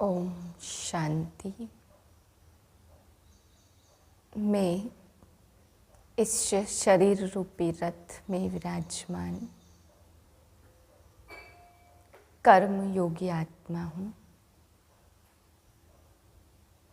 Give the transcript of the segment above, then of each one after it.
ओम शांति। मैं इस शरीर रूपी रथ में विराजमान कर्म योगी आत्मा हूँ।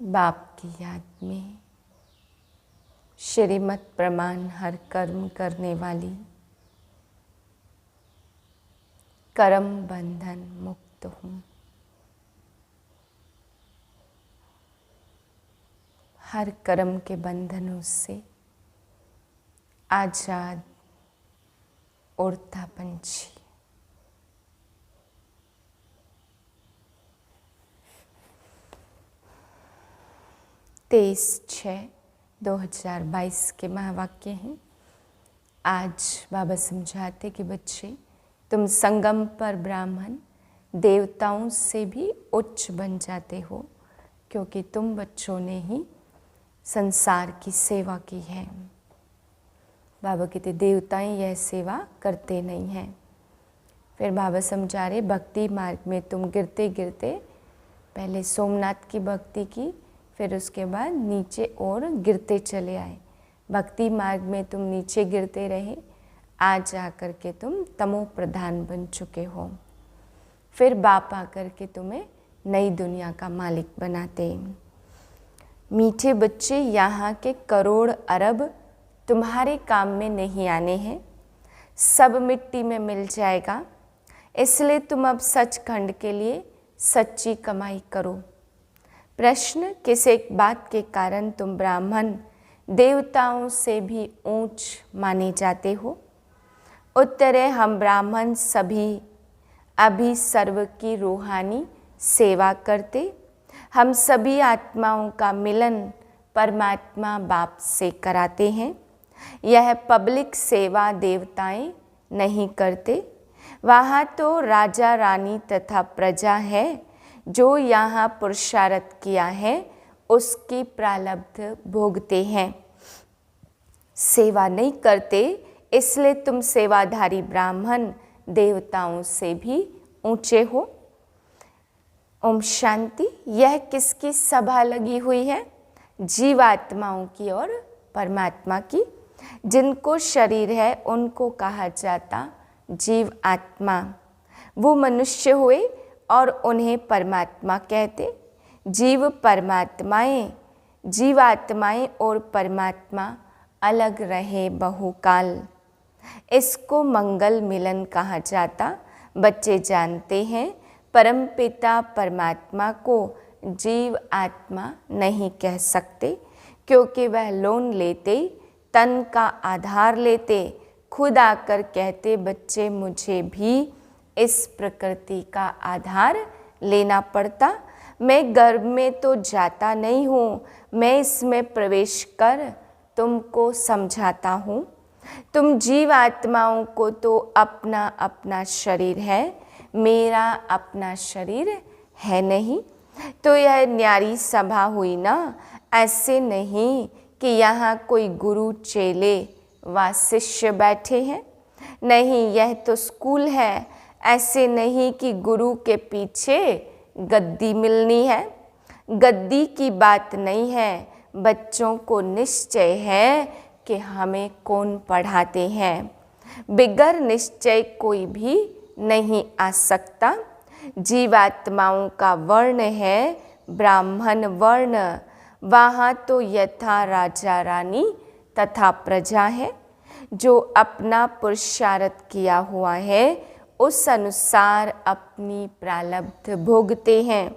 बाप की याद में श्रीमत प्रमाण हर कर्म करने वाली कर्म बंधन मुक्त हूँ। हर कर्म के बंधनों से आजाद उड़ता पंछी। तेईस 6/2022 के महावाक्य हैं। आज बाबा समझाते कि बच्चे, तुम संगम पर ब्राह्मण देवताओं से भी उच्च बन जाते हो, क्योंकि तुम बच्चों ने ही संसार की सेवा की है। बाबा कहते देवताएं यह सेवा करते नहीं हैं। फिर बाबा समझा रहे भक्ति मार्ग में तुम गिरते गिरते पहले सोमनाथ की भक्ति की, फिर उसके बाद नीचे और गिरते चले आए। भक्ति मार्ग में तुम नीचे गिरते रहे, आज आकर के तुम तमो प्रधान बन चुके हो। फिर बाप आकर के तुम्हें नई दुनिया का मालिक बनाते। मीठे बच्चे, यहाँ के करोड़ अरब तुम्हारे काम में नहीं आने हैं, सब मिट्टी में मिल जाएगा। इसलिए तुम अब सचखंड के लिए सच्ची कमाई करो। प्रश्न, किस एक बात के कारण तुम ब्राह्मण देवताओं से भी ऊंच माने जाते हो? उत्तर है, हम ब्राह्मण सभी अभी सर्व की रूहानी सेवा करते। हम सभी आत्माओं का मिलन परमात्मा बाप से कराते हैं। यह पब्लिक सेवा देवताएं नहीं करते। वहाँ तो राजा रानी तथा प्रजा है। जो यहाँ पुरुषार्थ किया है उसकी प्रारब्ध भोगते हैं। सेवा नहीं करते, इसलिए तुम सेवाधारी ब्राह्मण देवताओं से भी ऊंचे हो। ओम शांति। यह किसकी सभा लगी हुई है? जीवात्माओं की और परमात्मा की। जिनको शरीर है उनको कहा जाता जीव आत्मा। वो मनुष्य हुए और उन्हें परमात्मा कहते। जीव परमात्माएं, जीवात्माएं और परमात्मा अलग रहे बहुकाल। इसको मंगल मिलन कहा जाता। बच्चे जानते हैं परमपिता परमात्मा को जीव आत्मा नहीं कह सकते, क्योंकि वह लोन लेते, तन का आधार लेते, खुद आकर कहते बच्चे मुझे भी इस प्रकृति का आधार लेना पड़ता। मैं गर्भ में तो जाता नहीं हूँ, मैं इसमें प्रवेश कर तुमको समझाता हूँ। तुम जीव आत्माओं को तो अपना अपना शरीर है, मेरा अपना शरीर है नहीं। तो यह न्यारी सभा हुई ना। ऐसे नहीं कि यहाँ कोई गुरु चेले व शिष्य बैठे हैं। नहीं, यह तो स्कूल है। ऐसे नहीं कि गुरु के पीछे गद्दी मिलनी है। गद्दी की बात नहीं है। बच्चों को निश्चय है कि हमें कौन पढ़ाते हैं। बिगर निश्चय कोई भी नहीं आ सकता। जीवात्माओं का वर्ण है ब्राह्मण वर्ण। वहाँ तो यथा राजा रानी तथा प्रजा है। जो अपना पुरुषार्थ किया हुआ है उस अनुसार अपनी प्रारब्ध भोगते हैं।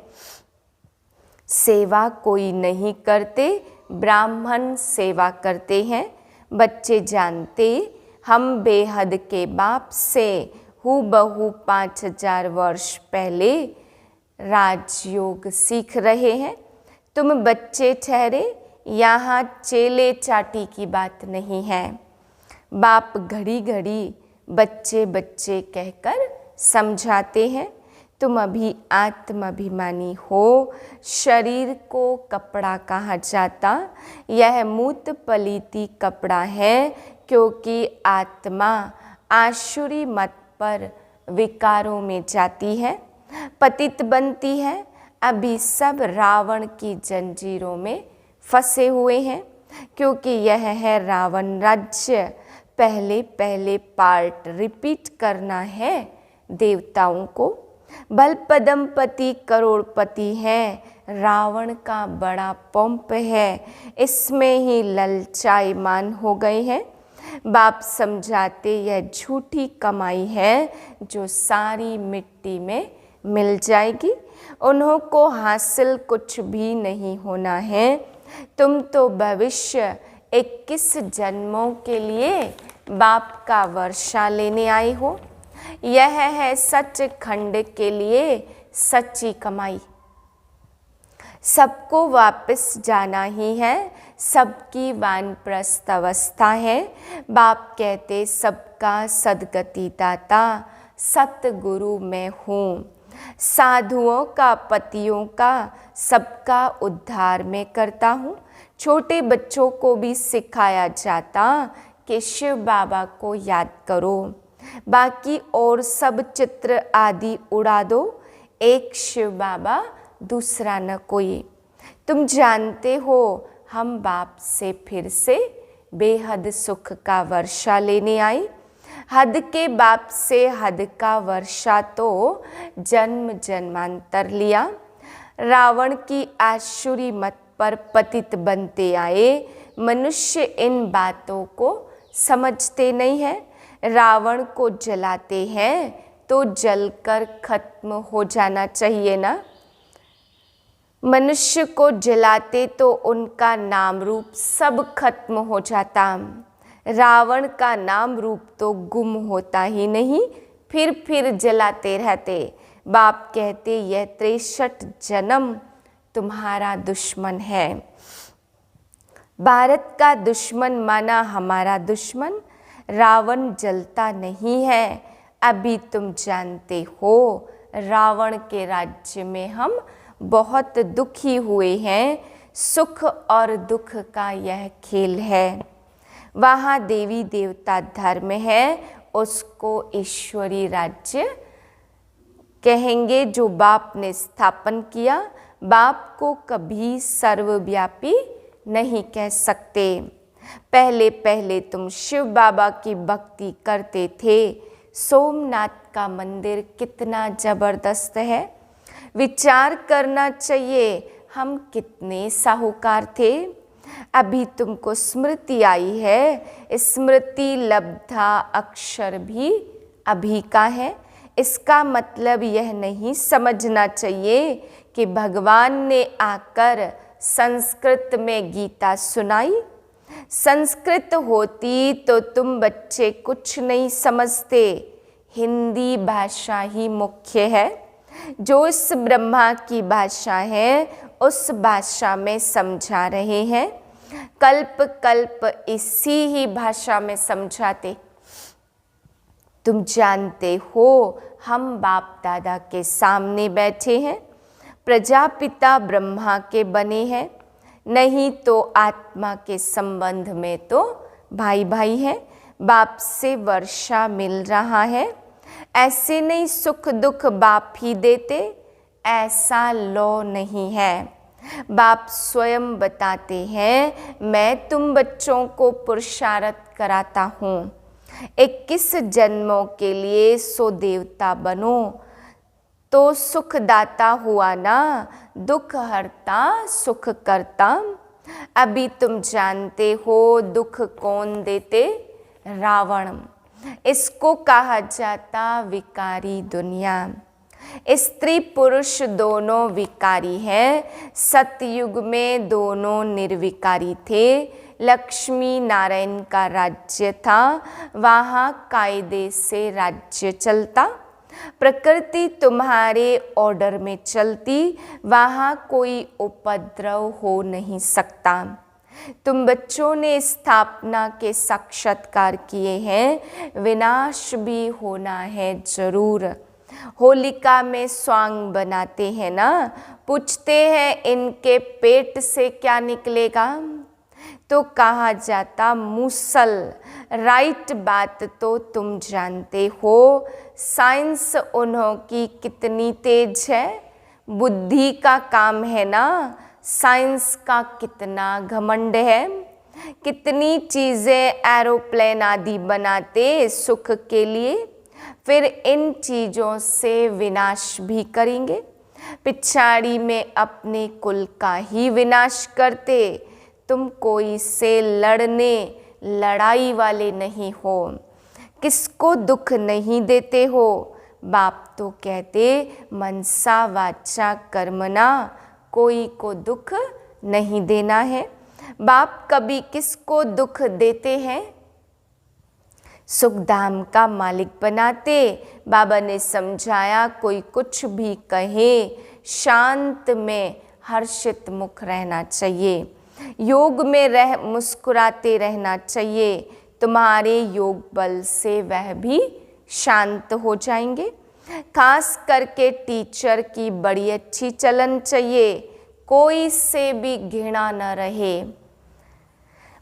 सेवा कोई नहीं करते, ब्राह्मण सेवा करते हैं। बच्चे जानते हम बेहद के बाप से हूबहू 5000 वर्ष पहले राजयोग सीख रहे हैं। तुम बच्चे ठहरे, यहाँ चेले चाटी की बात नहीं है। बाप घड़ी घड़ी बच्चे बच्चे कहकर समझाते हैं। तुम अभी आत्माभिमानी हो। शरीर को कपड़ा कहा जाता। यह मूत पलीती कपड़ा है, क्योंकि आत्मा आसुरी मत पर विकारों में जाती है, पतित बनती है। अभी सब रावण की जंजीरों में फंसे हुए हैं, क्योंकि यह है रावण राज्य। पहले पहले पार्ट रिपीट करना है देवताओं को। बलपदमपति करोड़पति है, रावण का बड़ा पंप है, इसमें ही ललचाईमान हो गए हैं। बाप समझाते यह झूठी कमाई है जो सारी मिट्टी में मिल जाएगी, उन्हों को हासिल कुछ भी नहीं होना है। तुम तो भविष्य 21 जन्मों के लिए बाप का वर्षा लेने आए हो। यह है सच खंड के लिए सच्ची कमाई। सबको वापस जाना ही है, सबकी वानप्रस्थ अवस्था है। बाप कहते सबका सद्गति दाता सतगुरु मैं हूँ। साधुओं का, पतियों का, सबका उद्धार मैं करता हूँ। छोटे बच्चों को भी सिखाया जाता कि शिव बाबा को याद करो, बाकी और सब चित्र आदि उड़ा दो, एक शिव बाबा दूसरा न कोई। तुम जानते हो हम बाप से फिर से बेहद सुख का वर्षा लेने आए। हद के बाप से हद का वर्षा तो जन्म जन्मांतर लिया। रावण की आसुरी मत पर पतित बनते आए। मनुष्य इन बातों को समझते नहीं है। रावण को जलाते हैं तो जलकर खत्म हो जाना चाहिए ना। मनुष्य को जलाते तो उनका नाम रूप सब खत्म हो जाता। रावण का नाम रूप तो गुम होता ही नहीं, फिर जलाते रहते। बाप कहते यह 63 जन्म तुम्हारा दुश्मन है। भारत का दुश्मन माना हमारा दुश्मन। रावण जलता नहीं है, अभी तुम जानते हो। रावण के राज्य में हम बहुत दुखी हुए हैं। सुख और दुख का यह खेल है। वहाँ देवी देवता धर्म है, उसको ईश्वरी राज्य कहेंगे जो बाप ने स्थापन किया। बाप को कभी सर्वव्यापी नहीं कह सकते। पहले पहले तुम शिव बाबा की भक्ति करते थे। सोमनाथ का मंदिर कितना जबरदस्त है। विचार करना चाहिए हम कितने साहूकार थे। अभी तुमको स्मृति आई है। स्मृति लब्धा अक्षर भी अभी का है। इसका मतलब यह नहीं समझना चाहिए कि भगवान ने आकर संस्कृत में गीता सुनाई। संस्कृत होती तो तुम बच्चे कुछ नहीं समझते। हिंदी भाषा ही मुख्य है। जो इस ब्रह्मा की भाषा है उस भाषा में समझा रहे हैं। कल्प कल्प इसी ही भाषा में समझाते। तुम जानते हो हम बाप दादा के सामने बैठे हैं। प्रजापिता ब्रह्मा के बने हैं, नहीं तो आत्मा के संबंध में तो भाई भाई है। बाप से वर्षा मिल रहा है। ऐसे नहीं सुख दुख बाप ही देते, ऐसा लॉ नहीं है। बाप स्वयं बताते हैं मैं तुम बच्चों को पुरुषार्थ कराता हूँ। 21 जन्मों के लिए सो देवता बनो तो सुखदाता हुआ ना, दुख हरता सुख करता। अभी तुम जानते हो दुख कौन देते? रावण। इसको कहा जाता विकारी दुनिया। स्त्री पुरुष दोनों विकारी हैं। सतयुग में दोनों निर्विकारी थे। लक्ष्मी नारायण का राज्य था, वहाँ कायदे से राज्य चलता। प्रकृति तुम्हारे ऑर्डर में चलती, वहाँ कोई उपद्रव हो नहीं सकता। तुम बच्चों ने स्थापना के साक्षात्कार किए हैं, विनाश भी होना है जरूर। होलिका में स्वांग बनाते हैं ना, पूछते हैं इनके पेट से क्या निकलेगा, तो कहा जाता मूसल। राइट बात तो तुम जानते हो। साइंस उन्हों की कितनी तेज है। बुद्धि का काम है ना, साइंस का कितना घमंड है। कितनी चीज़ें एरोप्लेन आदि बनाते सुख के लिए, फिर इन चीज़ों से विनाश भी करेंगे। पिछाड़ी में अपने कुल का ही विनाश करते। तुम कोई से लड़ने लड़ाई वाले नहीं हो, किसको दुख नहीं देते हो। बाप तो कहते मनसा वाचा कर्मणा, कोई को दुख नहीं देना है। बाप कभी किसको दुख देते हैं? सुखधाम का मालिक बनाते। बाबा ने समझाया कोई कुछ भी कहे, शांत में हर्षित मुख रहना चाहिए, योग में रह मुस्कुराते रहना चाहिए। तुम्हारे योग बल से वह भी शांत हो जाएंगे। खास करके टीचर की बड़ी अच्छी चलन चाहिए, कोई से भी घृणा न रहे।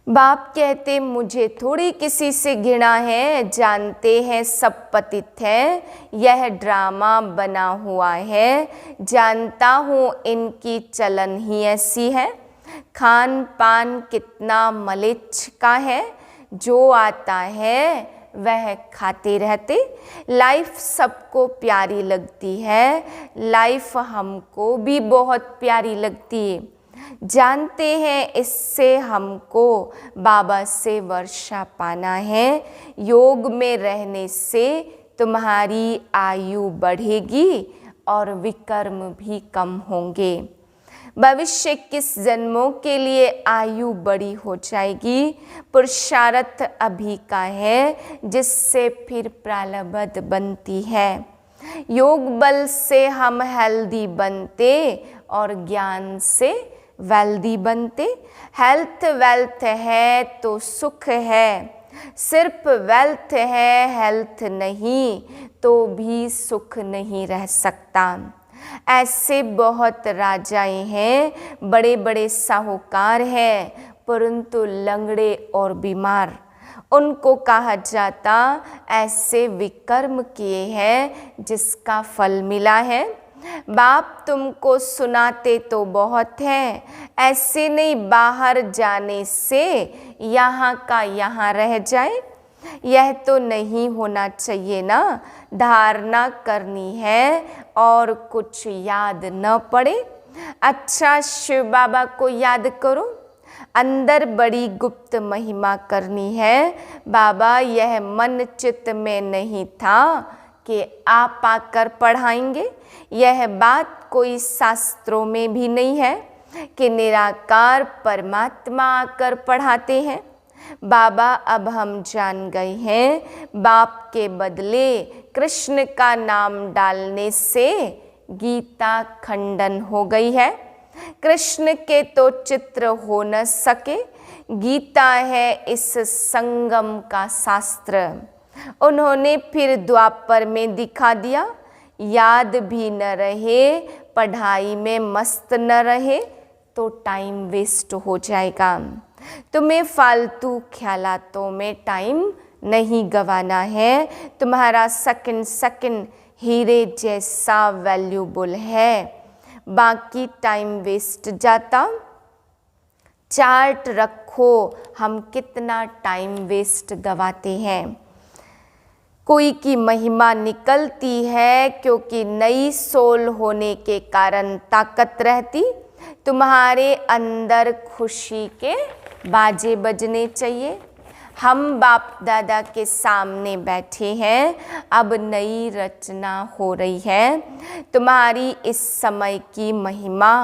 बाप कहते मुझे थोड़ी किसी से घृणा है, जानते हैं सब पतित है, यह ड्रामा बना हुआ है, जानता हूँ इनकी चलन ही ऐसी है। खान पान कितना मलिच्छ का है, जो आता है वह खाते रहते। लाइफ सबको प्यारी लगती है, लाइफ हमको भी बहुत प्यारी लगती है। जानते हैं इससे हमको बाबा से वर्षा पाना है। योग में रहने से तुम्हारी आयु बढ़ेगी और विकर्म भी कम होंगे। भविष्य किस जन्मों के लिए आयु बड़ी हो जाएगी। पुरुषार्थ अभी का है, जिससे फिर प्रारब्ध बनती है। योग बल से हम हेल्दी बनते और ज्ञान से वेल्दी बनते। हेल्थ वेल्थ है तो सुख है, सिर्फ वेल्थ है हेल्थ नहीं तो भी सुख नहीं रह सकता। ऐसे बहुत राजाएं हैं, बड़े बड़े साहूकार हैं, परंतु लंगड़े और बीमार। उनको कहा जाता ऐसे विकर्म किए हैं जिसका फल मिला है। बाप तुमको सुनाते तो बहुत है, ऐसे नहीं बाहर जाने से यहाँ का यहाँ रह जाए। यह तो नहीं होना चाहिए ना। धारणा करनी है और कुछ याद न पड़े। अच्छा शिव बाबा को याद करो, अंदर बड़ी गुप्त महिमा करनी है। बाबा यह मन चित्त में नहीं था कि आप आकर पढ़ाएंगे। यह बात कोई शास्त्रों में भी नहीं है कि निराकार परमात्मा आकर पढ़ाते हैं। बाबा अब हम जान गए हैं, बाप के बदले कृष्ण का नाम डालने से गीता खंडन हो गई है। कृष्ण के तो चित्र हो न सके, गीता है इस संगम का शास्त्र। उन्होंने फिर द्वापर में दिखा दिया। याद भी न रहे, पढ़ाई में मस्त न रहे तो टाइम वेस्ट हो जाएगा। तुम्हें फालतू ख्यालातों में टाइम नहीं गंवाना है। तुम्हारा सेकंड सेकंड हीरे जैसा वैल्यूबल है, बाकी टाइम वेस्ट जाता। चार्ट रखो हम कितना टाइम वेस्ट गंवाते हैं। कोई की महिमा निकलती है क्योंकि नई सोल होने के कारण ताकत रहती। तुम्हारे अंदर खुशी के बाजे बजने चाहिए। हम बाप दादा के सामने बैठे हैं, अब नई रचना हो रही है। तुम्हारी इस समय की महिमा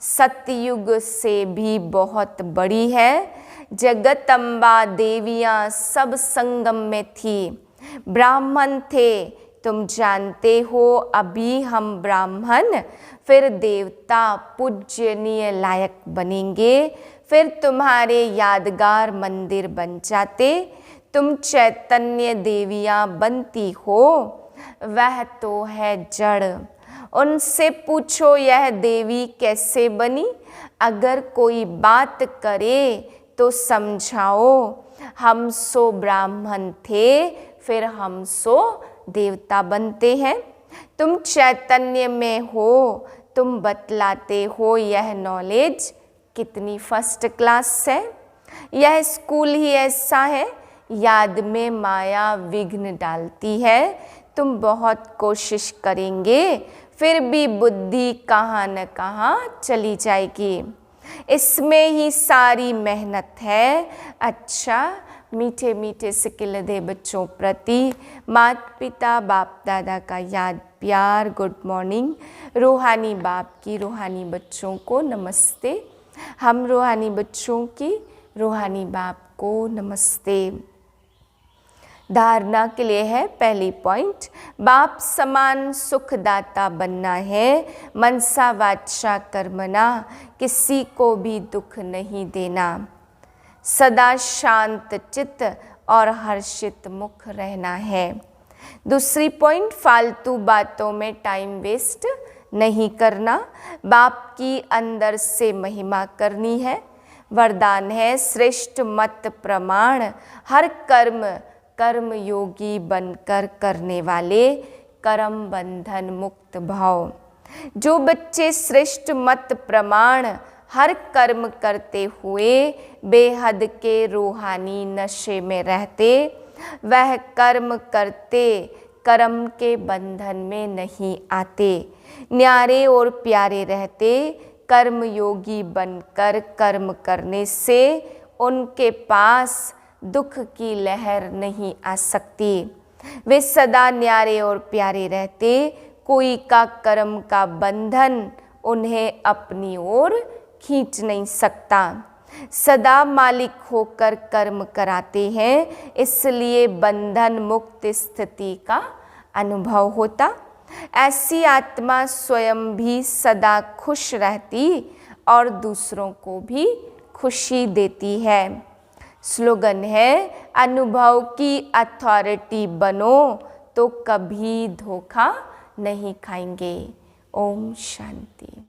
सतयुग से भी बहुत बड़ी है। जगदम्बा देवियाँ सब संगम में थी, ब्राह्मण थे। तुम जानते हो अभी हम ब्राह्मण, फिर देवता पूजनीय लायक बनेंगे, फिर तुम्हारे यादगार मंदिर बन जाते। तुम चैतन्य देवियाँ बनती हो, वह तो है जड़। उनसे पूछो यह देवी कैसे बनी। अगर कोई बात करे तो समझाओ। हम सो ब्राह्मण थे, फिर हम सो देवता बनते हैं। तुम चैतन्य में हो तुम बतलाते हो यह नॉलेज कितनी फर्स्ट क्लास है। यह स्कूल ही ऐसा है, याद में माया विघ्न डालती है। तुम बहुत कोशिश करेंगे फिर भी बुद्धि कहाँ न कहाँ चली जाएगी। इसमें ही सारी मेहनत है। अच्छा, मीठे मीठे सिकिल दे बच्चों प्रति माता पिता बाप दादा का याद प्यार गुड मॉर्निंग। रूहानी बाप की रूहानी बच्चों को नमस्ते। हम रूहानी बच्चों की रूहानी बाप को नमस्ते। धारणा के लिए है पहली पॉइंट, बाप समान सुखदाता बनना है। मनसा वाचा कर्मणा, किसी को भी दुख नहीं देना। सदा शांत चित्त और हर्षित मुख रहना है। दूसरी पॉइंट, फालतू बातों में टाइम वेस्ट नहीं करना। बाप की अंदर से महिमा करनी है। वरदान है श्रेष्ठ मत प्रमाण, हर कर्म कर्म योगी बनकर करने वाले, कर्म बंधन मुक्त भाव। जो बच्चे श्रेष्ठ मत प्रमाण हर कर्म करते हुए बेहद के रूहानी नशे में रहते, वह कर्म करते कर्म के बंधन में नहीं आते। न्यारे और प्यारे रहते, कर्म योगी बनकर कर्म करने से उनके पास दुख की लहर नहीं आ सकती। वे सदा न्यारे और प्यारे रहते, कोई का कर्म का बंधन उन्हें अपनी ओर खींच नहीं सकता। सदा मालिक होकर कर्म कराते हैं, इसलिए बंधन मुक्त स्थिति का अनुभव होता। ऐसी आत्मा स्वयं भी सदा खुश रहती और दूसरों को भी खुशी देती है। स्लोगन है, अनुभव की अथॉरिटी बनो तो कभी धोखा नहीं खाएंगे। ओम शांति।